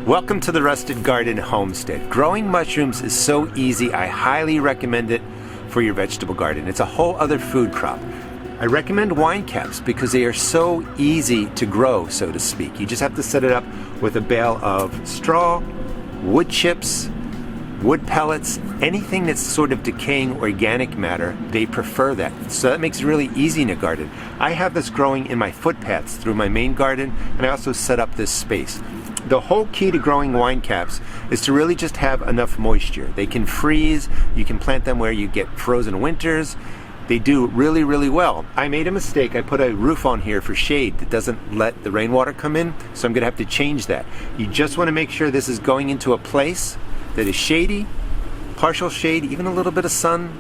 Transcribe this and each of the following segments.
Welcome to the Rusted Garden Homestead. Growing mushrooms is so easy, I highly recommend it for your vegetable garden. It's a whole other food crop. I recommend wine caps because they are so easy to grow, so to speak. You just have to set it up with a bale of straw, wood chips, wood pellets, anything that's sort of decaying organic matter. They prefer that. So that makes it really easy in a garden. I have this growing in my footpaths through my main garden, and I also set up this space. The whole key to growing wine caps is to really just have enough moisture. They can freeze, you can plant them where you get frozen winters. They do really, really well. I made a mistake. I put a roof on here for shade that doesn't let the rainwater come in, so I'm gonna have to change that. You just wanna make sure this is going into a place that is shady, partial shade, even a little bit of sun,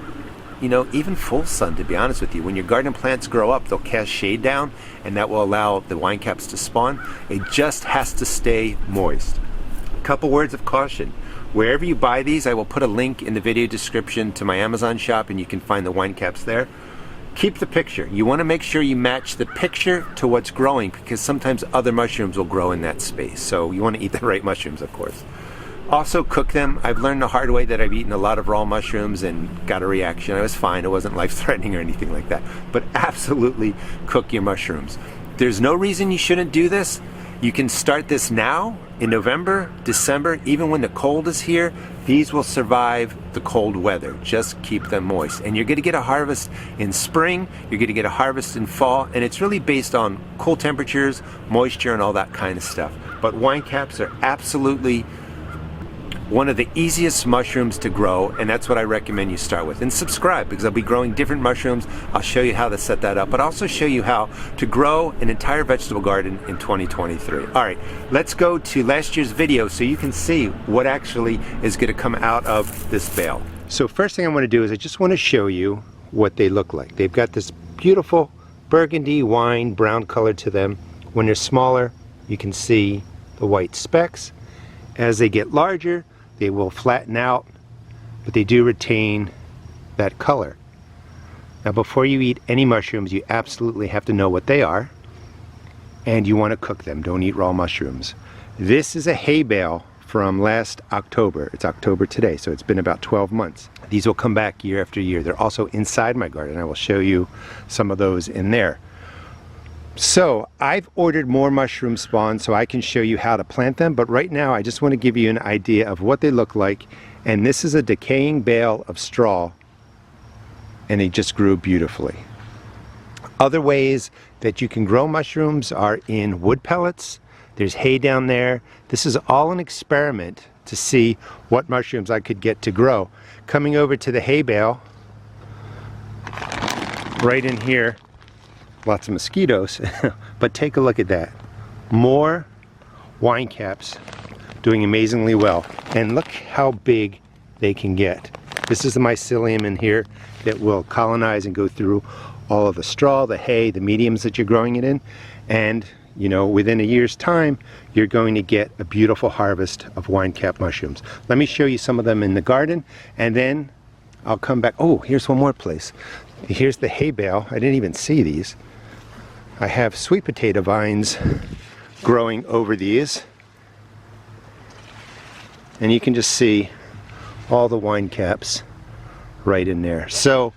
you know, even full sun, to be honest with you. When your garden plants grow up, they'll cast shade down, and that will allow the wine caps to spawn. It just has to stay moist. A couple words of caution. Wherever you buy these, I will put a link in the video description to my Amazon shop, and you can find the wine caps there. Keep the picture. You want to make sure you match the picture to what's growing, because sometimes other mushrooms will grow in that space. So you want to eat the right mushrooms, of course. Also cook them. I've learned the hard way that I've eaten a lot of raw mushrooms and got a reaction. I was fine. It wasn't life-threatening or anything like that. But absolutely cook your mushrooms. There's no reason you shouldn't do this. You can start this now in November, December, even when the cold is here. These will survive the cold weather. Just keep them moist. And you're going to get a harvest in spring. You're going to get a harvest in fall. And it's really based on cool temperatures, moisture, and all that kind of stuff. But wine caps are absolutely one of the easiest mushrooms to grow, and that's what I recommend you start with. And subscribe, because I'll be growing different mushrooms. I'll show you how to set that up, but also show you how to grow an entire vegetable garden in 2023. All right, let's go to last year's video so you can see what actually is going to come out of this bale. So first thing I want to do is I just want to show you what they look like. They've got this beautiful burgundy wine brown color to them. When they're smaller, you can see the white specks. As they get larger, they will flatten out, but they do retain that color. Now, before you eat any mushrooms, you absolutely have to know what they are, and you want to cook them. Don't eat raw mushrooms. This is a hay bale from last October. It's October today, so it's been about 12 months. These will come back year after year. They're also inside my garden. I will show you some of those in there. So I've ordered more mushroom spawn so I can show you how to plant them, but right now I just want to give you an idea of what they look like. And this is a decaying bale of straw, and they just grew beautifully. Other ways that you can grow mushrooms are in wood pellets. There's hay down there. This is all an experiment to see what mushrooms I could get to grow. Coming over to the hay bale, right in here, lots of mosquitoes, but take a look at that. More wine caps doing amazingly well. And look how big they can get. This is the mycelium in here that will colonize and go through all of the straw, the hay, the mediums that you're growing it in. And you know, within a year's time, you're going to get a beautiful harvest of wine cap mushrooms. Let me show you some of them in the garden, and then I'll come back. Oh, here's one more place. Here's the hay bale. I didn't even see these. I have sweet potato vines growing over these, and you can just see all the wine caps right in there. So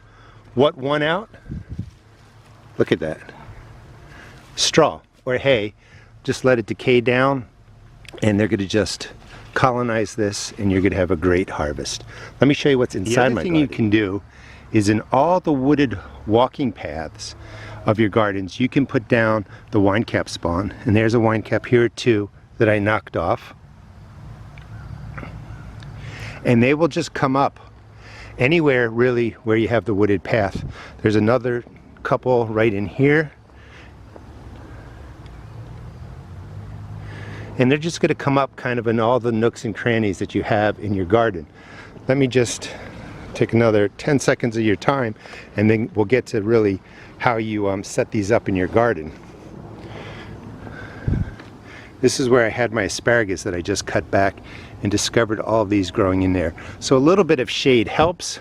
what won out? Look at that. Straw or hay. Just let it decay down, and they're going to just colonize this, and you're going to have a great harvest. Let me show you what's inside my garden. The other thing you can do is in all the wooded walking paths of your gardens, you can put down the wine cap spawn. And there's a wine cap here too that I knocked off. And they will just come up anywhere really where you have the wooded path. There's another couple right in here. And they're just going to come up kind of in all the nooks and crannies that you have in your garden. Let me just take another 10 seconds of your time, and then we'll get to really how you set these up in your garden. This is where I had my asparagus that I just cut back and discovered all of these growing in there. So a little bit of shade helps,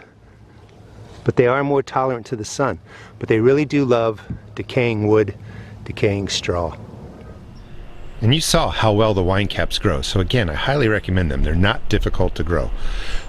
but they are more tolerant to the sun. But they really do love decaying wood, decaying straw. And you saw how well the wine caps grow. So again, I highly recommend them. They're not difficult to grow.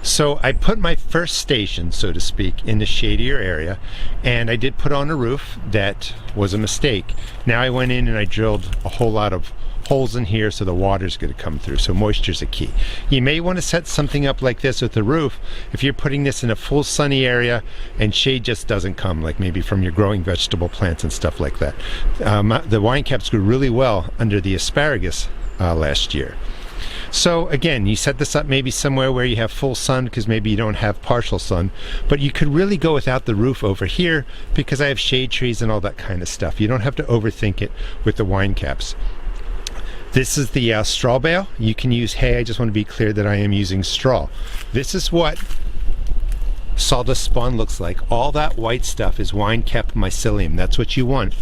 So I put my first station, so to speak, in the shadier area, and I did put on a roof. That was a mistake. Now I went in and I drilled a whole lot of holes in here so the water's going to come through. So moisture's a key. You may want to set something up like this with the roof if you're putting this in a full sunny area and shade just doesn't come, like maybe from your growing vegetable plants and stuff like that. The wine caps grew really well under the asparagus last year. So again, you set this up maybe somewhere where you have full sun, because maybe you don't have partial sun, but you could really go without the roof over here because I have shade trees and all that kind of stuff. You don't have to overthink it with the wine caps. This is the straw bale. You can use hay. I just want to be clear that I am using straw. This is what sawdust spawn looks like. All that white stuff is wine cap mycelium. That's what you want.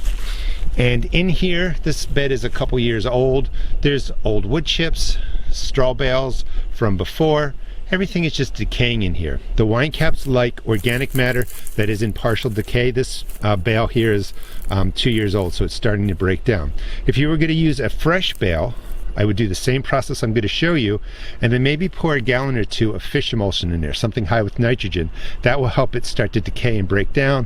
And in here, this bed is a couple years old. There's old wood chips, straw bales from before. Everything is just decaying in here. The wine caps like organic matter that is in partial decay. This bale here is 2 years old, so it's starting to break down. If you were going to use a fresh bale, I would do the same process I'm going to show you, and then maybe pour a gallon or two of fish emulsion in there, something high with nitrogen. That will help it start to decay and break down.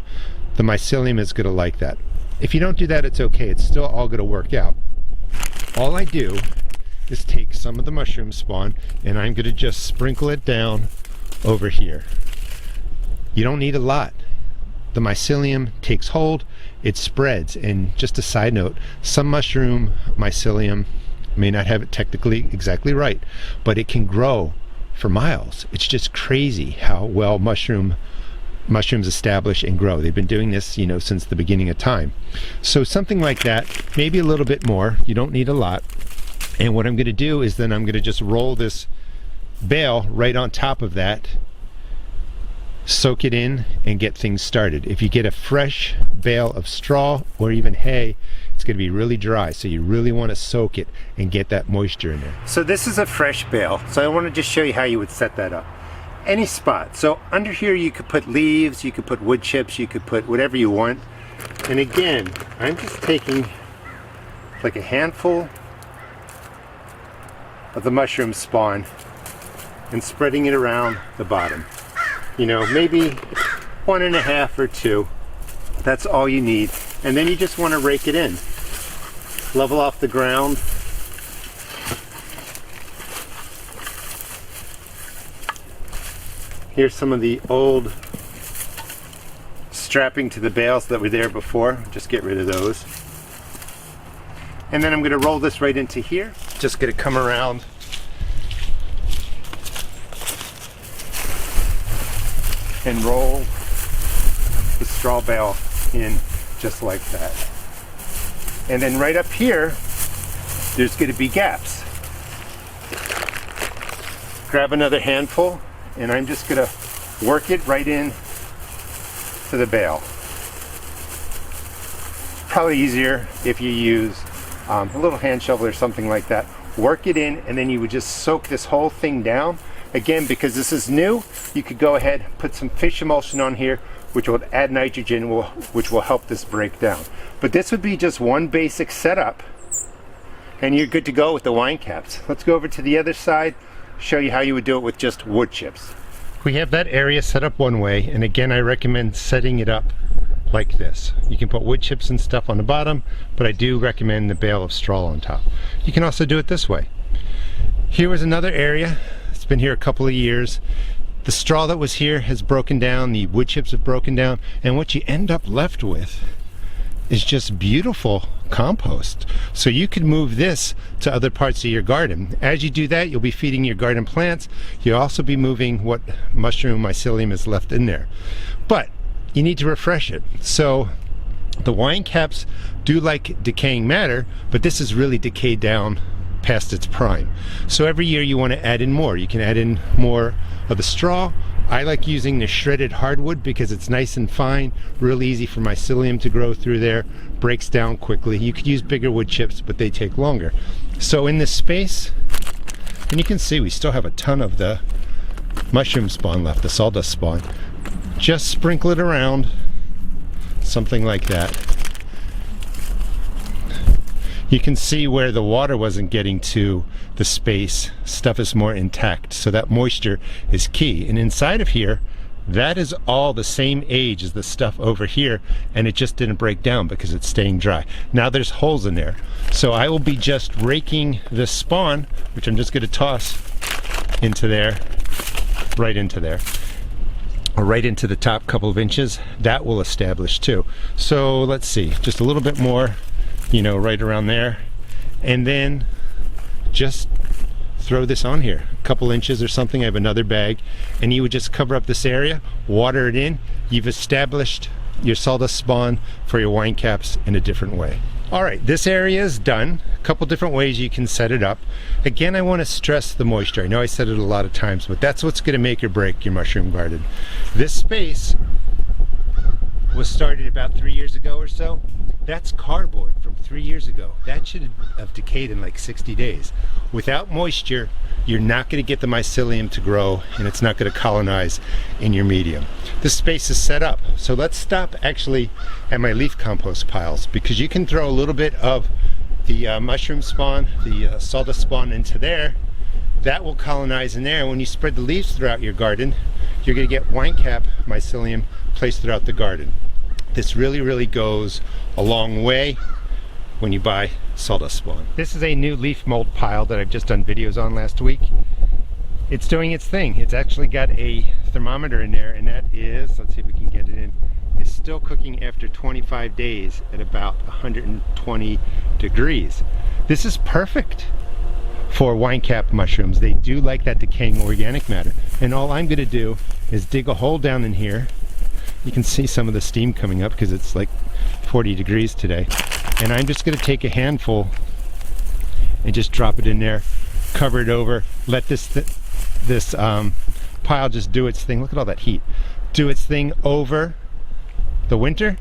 The mycelium is going to like that. If you don't do that, it's okay. It's still all going to work out. All I do is take some of the mushroom spawn and I'm going to just sprinkle it down over here. You don't need a lot. The mycelium takes hold, it spreads. And just a side note, some mushroom mycelium may not have it technically exactly right, but it can grow for miles. It's just crazy how well mushrooms establish and grow. They've been doing this, you know, since the beginning of time. So something like that, maybe a little bit more. You don't need a lot. And what I'm going to do is then I'm going to just roll this bale right on top of that, soak it in, and get things started. If you get a fresh bale of straw or even hay, it's going to be really dry, so you really want to soak it and get that moisture in there. So this is a fresh bale, so I want to just show you how you would set that up. Any spot. So under here you could put leaves, you could put wood chips, you could put whatever you want. And again, I'm just taking like a handful of the mushroom spawn and spreading it around the bottom. You know, maybe 1.5 or 2. That's all you need. And then you just want to rake it in. Level off the ground. Here's some of the old strapping to the bales that were there before. Just get rid of those. And then I'm going to roll this right into here. Just going to come around and roll the straw bale in just like that. And then right up here, there's going to be gaps. Grab another handful, and I'm just going to work it right in to the bale. Probably easier if you use a little hand shovel or something like that. Work it in, and then you would just soak this whole thing down. Again, because this is new, you could go ahead, put some fish emulsion on here, which will add nitrogen, which will help this break down. But this would be just one basic setup, and you're good to go with the wine caps. Let's go over to the other side, show you how you would do it with just wood chips. We have that area set up one way, and again, I recommend setting it up like this. You can put wood chips and stuff on the bottom, but I do recommend the bale of straw on top. You can also do it this way. Here was another area. It's been here a couple of years. The straw that was here has broken down, the wood chips have broken down, and what you end up left with is just beautiful compost. So you could move this to other parts of your garden. As you do that, you'll be feeding your garden plants. You'll also be moving what mushroom mycelium is left in there. But you need to refresh it. So the wine caps do like decaying matter, but this is really decayed down past its prime. So every year you want to add in more. You can add in more of the straw. I like using the shredded hardwood because it's nice and fine, real easy for mycelium to grow through there, breaks down quickly. You could use bigger wood chips, but they take longer. So in this space, and you can see we still have a ton of the mushroom spawn left, the sawdust spawn. Just sprinkle it around, something like that. You can see where the water wasn't getting to the space, stuff is more intact. So that moisture is key. And inside of here, that is all the same age as the stuff over here, and it just didn't break down because it's staying dry. Now there's holes in there. So I will be just raking this spawn, which I'm just gonna toss into there, right into there, or right into the top couple of inches. That will establish too. So let's see, just a little bit more, you know, right around there. And then just throw this on here, a couple inches or something. I have another bag, and you would just cover up this area, water it in. You've established your sawdust spawn for your wine caps in a different way. All right, this area is done. A couple different ways you can set it up. Again, I want to stress the moisture. I know I said it a lot of times, but that's what's going to make or break your mushroom garden. This space was started about 3 years ago or so. That's cardboard from 3 years ago. That should have decayed in like 60 days. Without moisture, you're not going to get the mycelium to grow, and it's not going to colonize in your medium. This space is set up. So let's stop actually at my leaf compost piles, because you can throw a little bit of the mushroom spawn, the sawdust spawn into there. That will colonize in there. When you spread the leaves throughout your garden, you're going to get wine cap mycelium placed throughout the garden. This really goes a long way when you buy sawdust spawn. This is a new leaf mold pile that I've just done videos on last week. It's doing its thing. It's actually got a thermometer in there, and that is, let's see if we can get it in, is still cooking after 25 days at about 120 degrees. This is perfect for wine cap mushrooms. They do like that decaying organic matter. And all I'm gonna do is dig a hole down in here. You can see some of the steam coming up because it's like 40 degrees today. And I'm just gonna take a handful and just drop it in there, cover it over, let this pile just do its thing. Look at all that heat. Do its thing over the winter,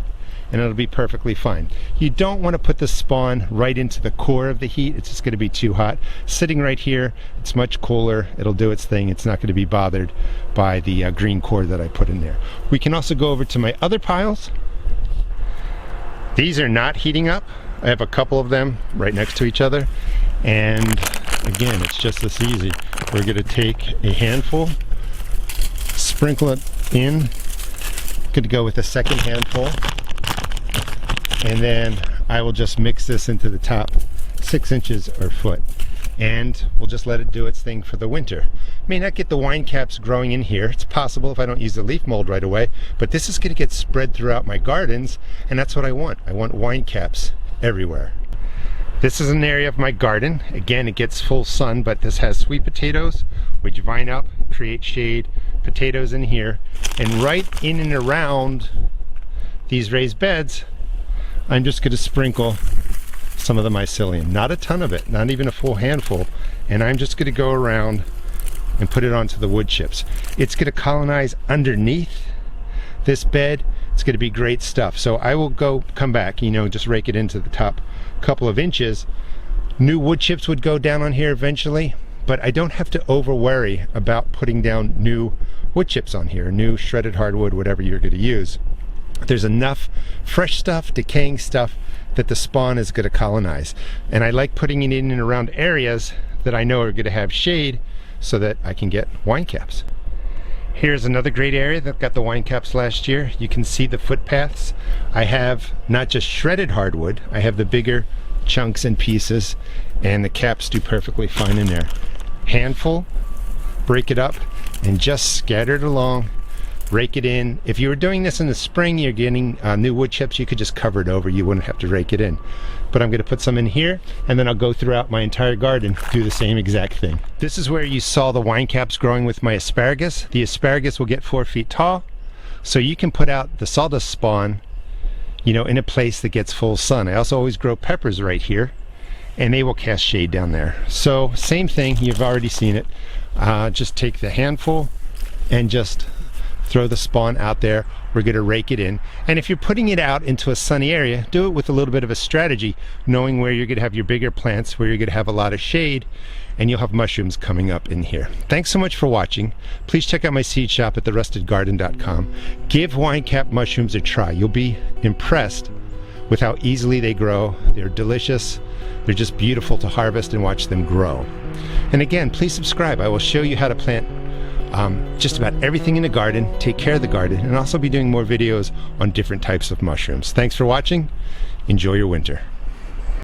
and it'll be perfectly fine. You don't want to put the spawn right into the core of the heat. It's just going to be too hot. Sitting right here, it's much cooler. It'll do its thing. It's not going to be bothered by the green core that I put in there. We can also go over to my other piles. These are not heating up. I have a couple of them right next to each other. And again, it's just this easy. We're going to take a handful, sprinkle it in. Good to go with a second handful. And then I will just mix this into the top 6 inches or foot, and we'll just let it do its thing for the winter. May not get the wine caps growing in here. It's possible if I don't use the leaf mold right away, but this is going to get spread throughout my gardens, and that's what I want. I want wine caps everywhere. This is an area of my garden. Again, it gets full sun, but this has sweet potatoes, which vine up, create shade, potatoes in here, and right in and around these raised beds, I'm just going to sprinkle some of the mycelium. Not a ton of it, not even a full handful. And I'm just going to go around and put it onto the wood chips. It's going to colonize underneath this bed. It's going to be great stuff. So I will come back, you know, just rake it into the top couple of inches. New wood chips would go down on here eventually, but I don't have to over worry about putting down new wood chips on here, new shredded hardwood, whatever you're going to use. There's enough fresh stuff, decaying stuff, that the spawn is going to colonize. And I like putting it in and around areas that I know are going to have shade so that I can get wine caps. Here's another great area that got the wine caps last year. You can see the footpaths. I have not just shredded hardwood, I have the bigger chunks and pieces, and the caps do perfectly fine in there. Handful, break it up, and just scatter it along. Rake it in. If you were doing this in the spring, you're getting new wood chips, you could just cover it over. You wouldn't have to rake it in. But I'm going to put some in here, and then I'll go throughout my entire garden, do the same exact thing. This is where you saw the wine caps growing with my asparagus. The asparagus will get 4 feet tall, so you can put out the sawdust spawn, you know, in a place that gets full sun. I also always grow peppers right here, and they will cast shade down there. So same thing, you've already seen it. Just take the handful and just throw the spawn out there. We're going to rake it in, and if you're putting it out into a sunny area, do it with a little bit of a strategy, knowing where you're going to have your bigger plants, where you're going to have a lot of shade, and you'll have mushrooms coming up in here. Thanks so much for watching. Please check out my seed shop at therustedgarden.com. Give wine cap mushrooms a try. You'll be impressed with how easily they grow. They're delicious. They're just beautiful to harvest and watch them grow. And again, please subscribe. I will show you how to plant just about everything in the garden, take care of the garden, and also be doing more videos on different types of mushrooms. Thanks for watching. Enjoy your winter.